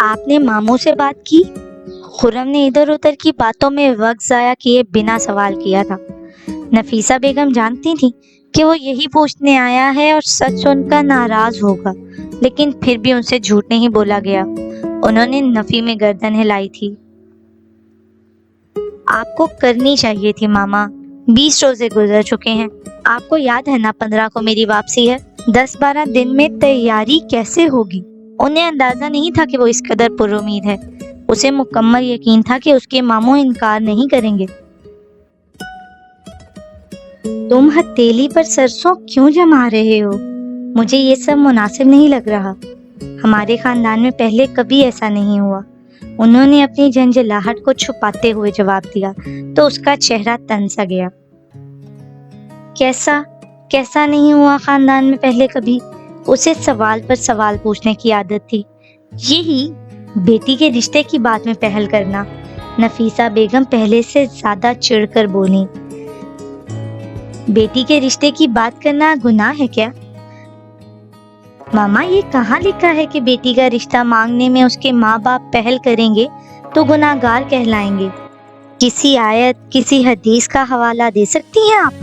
आपने मामू से बात की? खुर्रम ने इधर उधर की बातों में वक्त जाया किए बिना सवाल किया था। नफीसा बेगम जानती थी कि वो यही पूछने आया है और सच सुनकर नाराज होगा, लेकिन फिर भी उनसे झूठ नहीं बोला गया। उन्होंने नफी में गर्दन हिलाई थी। आपको करनी चाहिए थी मामा, 20 रोजे गुजर चुके हैं। आपको याद है ना 15 को मेरी वापसी है। 10-12 दिन में तैयारी कैसे होगी? उन्हें अंदाजा नहीं था कि वो इस कदर पुरुमीद है। उसे मुकम्मल यकीन था कि उसके मामू इनकार नहीं करेंगे। तुम हथेली पर सरसों क्यों जमा रहे हो? मुझे ये सब मुनासिब नहीं लग रहा। हमारे खानदान में पहले कभी ऐसा नहीं हुआ। उन्होंने अपनी झंझलाहट को छुपाते हुए जवाब दिया तो उसका चेहरा तन सा गया। कैसा नहीं हुआ खानदान में पहले कभी? उसे सवाल पर सवाल पूछने की आदत थी। यही बेटी के रिश्ते की बात में पहल करना। नफीसा बेगम पहले से ज्यादा चिढ़कर बोली। बेटी के रिश्ते की बात करना गुनाह है क्या? मामा, ये कहाँ लिखा है कि बेटी का रिश्ता मांगने में उसके माँ बाप पहल करेंगे तो गुनाहगार कहलाएंगे? किसी आयत, किसी हदीस का हवाला दे सकती हैं आप?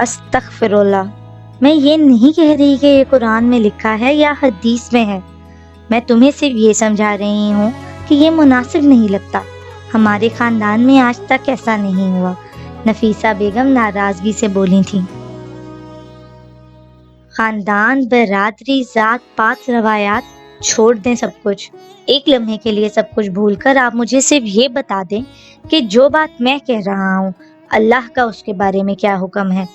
अस्तगफिरुल्लाह, मैं ये नहीं कह रही कि ये कुरान में लिखा है या हदीस में है। मैं तुम्हें सिर्फ ये समझा रही हूँ कि ये मुनासिब नहीं लगता। हमारे खानदान में आज तक ऐसा नहीं हुआ। नफीसा बेगम नाराजगी से बोली थी। खानदान, बरादरी, जात पात, रवायात छोड़ दें सब कुछ। एक लम्हे के लिए सब कुछ भूलकर आप मुझे सिर्फ ये बता दें कि जो बात मैं कह रहा हूँ अल्लाह का उसके बारे में क्या हुक्म है।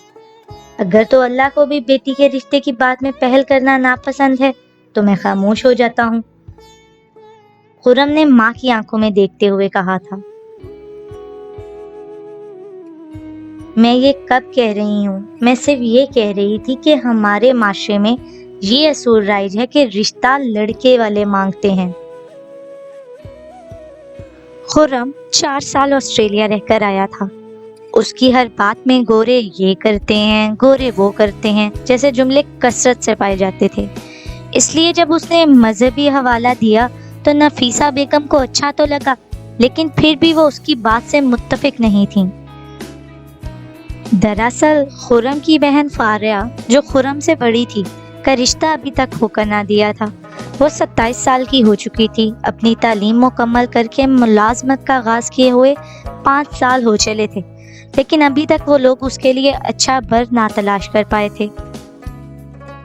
अगर तो अल्लाह को भी बेटी के रिश्ते की बात में पहल करना नापसंद है तो मैं खामोश हो जाता हूँ। खुर्रम ने माँ की आंखों में देखते हुए कहा था। मैं ये कब कह रही हूँ? मैं सिर्फ ये कह रही थी कि हमारे माशरे में ये असूल राइज है कि रिश्ता लड़के वाले मांगते हैं। खुर्रम 4 साल ऑस्ट्रेलिया रहकर आया था। उसकी हर बात में गोरे ये करते हैं, गोरे वो करते हैं जैसे जुमले कसरत से पाए जाते थे। इसलिए जब उसने मजहबी हवाला दिया तो नफीसा बेगम को अच्छा तो लगा, लेकिन फिर भी वो उसकी बात से मुत्तफिक नहीं थी। दरअसल खुर्रम की बहन फारिया, जो खुर्रम से बड़ी थी, का रिश्ता अभी तक होकर ना दिया था। वो 27 साल की हो चुकी थी। अपनी तालीम मुकम्मल करके मुलाजमत का आगाज किए हुए 5 साल हो चले थे, लेकिन अभी तक वो लोग उसके लिए अच्छा बर ना तलाश कर पाए थे।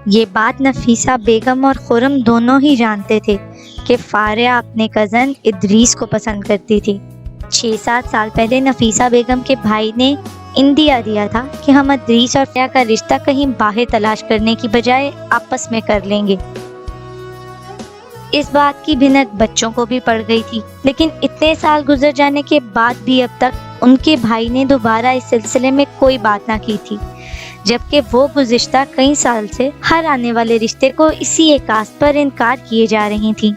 ये बात नफीसा बेगम और खुर्रम दोनों ही जानते थे कि फारिया अपने कज़न इदरीस को पसंद करती थी। 6-7 साल पहले नफीसा बेगम के भाई ने इंदिया दिया था कि हम इदरीस और फारिया का रिश्ता कहीं बाहर तलाश करने की बजाय आपस में कर लेंगे। इस बात की भिनक बच्चों को भी पड़ गई थी, लेकिन इतने साल गुजर जाने के बाद भी अब तक उनके भाई ने दोबारा इस सिलसिले में कोई बात ना की थी, जबकि वो गुज़िश्ता कई साल से हर आने वाले रिश्ते को इसी एक आस पर इनकार किए जा रही थी।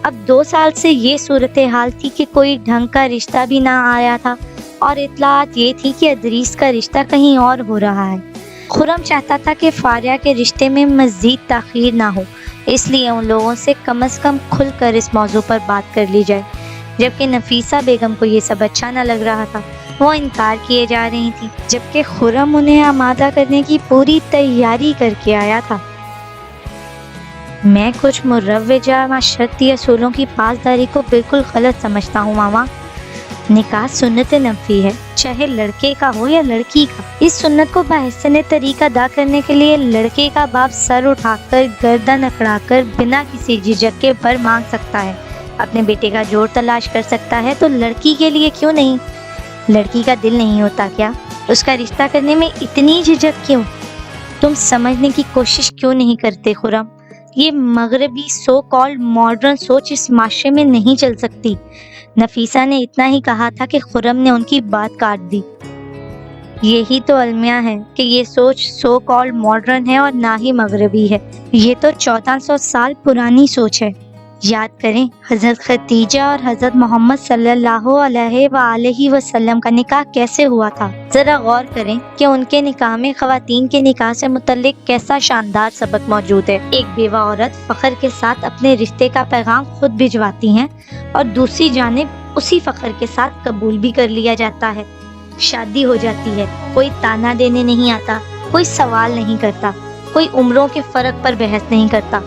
अब 2 साल से ये सूरत हाल थी कि कोई ढंग का रिश्ता भी ना आया था और इत्तलात ये थी कि इदरीस का रिश्ता कहीं और हो रहा है। खुर्रम चाहता था कि फारिया के रिश्ते में मज़ीद ताख़ीर ना हो, इसलिए उन लोगों से कम खुलकर इस मौजू पर बात कर ली जाए, जबकि नफीसा बेगम को ये सब अच्छा न लग रहा था। वो इनकार किए जा रही थी, जबकि खुर्रम उन्हें आमादा करने की पूरी तैयारी करके आया था। मैं कुछ मुरव्वजा माशरती असूलों की पासदारी को बिल्कुल गलत समझता हूँ मामा। निकाह सुन्नत नफी है, चाहे लड़के का हो या लड़की का। इस सुन्नत को बाहसन तरीका अदा करने के लिए लड़के का बाप सर उठाकर, गर्दन अकड़ाकर, बिना किसी झिझक के बर मांग सकता है, अपने बेटे का जोड़ तलाश कर सकता है, तो लड़की के लिए क्यों नहीं? लड़की का दिल नहीं होता क्या? उसका रिश्ता करने में इतनी झिझक क्यों? तुम समझने की कोशिश क्यों नहीं करते खुर्रम? ये मगरबी सो कॉल्ड मॉडर्न सोच इस माशरे में नहीं चल सकती। नफीसा ने इतना ही कहा था कि खुर्रम ने उनकी बात काट दी। यही तो अलमिया है कि ये सोच सो कॉल्ड मॉडर्न है और ना ही मगरबी है। ये तो 1400 साल पुरानी सोच है। याद करें हजरत खदीजा और हजरत मोहम्मद सल्लल्लाहु अलैहि वआलैहि वसल्लम का निकाह कैसे हुआ था। जरा गौर करें कि उनके निकाह में खवातीन के निकाह से मुतल्लिक कैसा शानदार सबक मौजूद है। एक बेवा औरत फख्र के साथ अपने रिश्ते का पैगाम खुद भिजवाती हैं और दूसरी जानिब उसी फख्र के साथ कबूल भी कर लिया जाता है। शादी हो जाती है, कोई ताना देने नहीं आता, कोई सवाल नहीं करता, कोई उम्रों के फर्क पर बहस नहीं करता,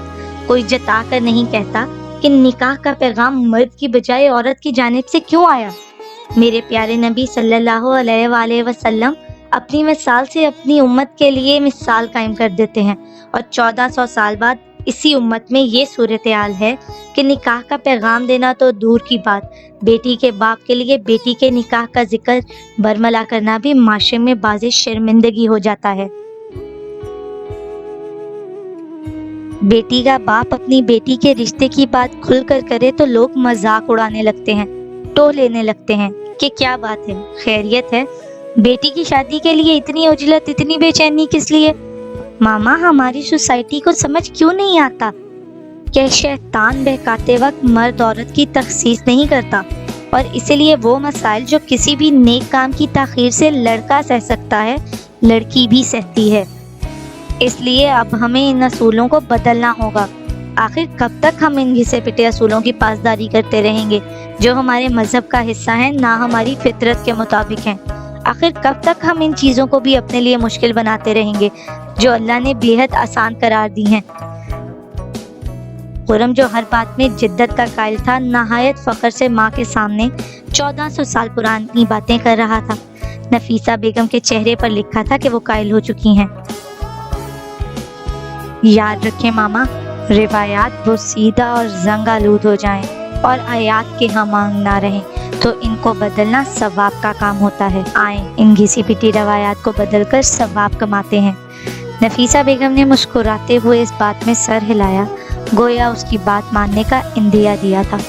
कोई जता कर नहीं कहता कि निकाह का पैगाम मर्द की बजाय औरत की जानिब से क्यों आया। मेरे प्यारे नबी सल्लल्लाहु अलैहि वसल्लम अपनी मिसाल से अपनी उम्मत के लिए मिसाल कायम कर देते हैं और 1400 साल बाद इसी उम्मत में ये सूरत-ए-हाल है कि निकाह का पैगाम देना तो दूर की बात, बेटी के बाप के लिए बेटी के निकाह का जिक्र बरमला करना भी माशरे में बाज़ शर्मिंदगी हो जाता है। बेटी का बाप अपनी बेटी के रिश्ते की बात खुलकर करे तो लोग मजाक उड़ाने लगते हैं, टोह लेने लगते हैं कि क्या बात है, खैरियत है, बेटी की शादी के लिए इतनी उजलत, इतनी बेचैनी किस लिए। मामा, हमारी सोसाइटी को समझ क्यों नहीं आता कि शैतान बहकाते वक्त मर्द औरत की तखसीस नहीं करता और इसीलिए वो मसाइल जो किसी भी नेक काम की ताखीर से लड़का सह सकता है, लड़की भी सहती है। इसलिए अब हमें इन असूलों को बदलना होगा। आखिर कब तक हम इन घिसे पिटे असूलों की पासदारी करते रहेंगे जो हमारे मजहब का हिस्सा हैं, ना हमारी फितरत के मुताबिक हैं। आखिर कब तक हम इन चीज़ों को भी अपने लिए मुश्किल बनाते रहेंगे जो अल्लाह ने बेहद आसान करार दी हैं। खुरम जो हर बात में जिद्दत का कायल था, नहायत फख्र से माँ के सामने 1400 साल पुरानी बातें कर रहा था। नफीसा बेगम के चेहरे पर लिखा था कि वो कायल हो चुकी हैं। याद रखें मामा, रिवायात वो सीधा और जंग आलूद हो जाएं और आयात के हम मांग ना रहें तो इनको बदलना सवाब का काम होता है। आए इन घिसी पिटी रवायात को बदलकर सवाब कमाते हैं। नफीसा बेगम ने मुस्कुराते हुए इस बात में सर हिलाया, गोया उसकी बात मानने का इंदिया दिया था।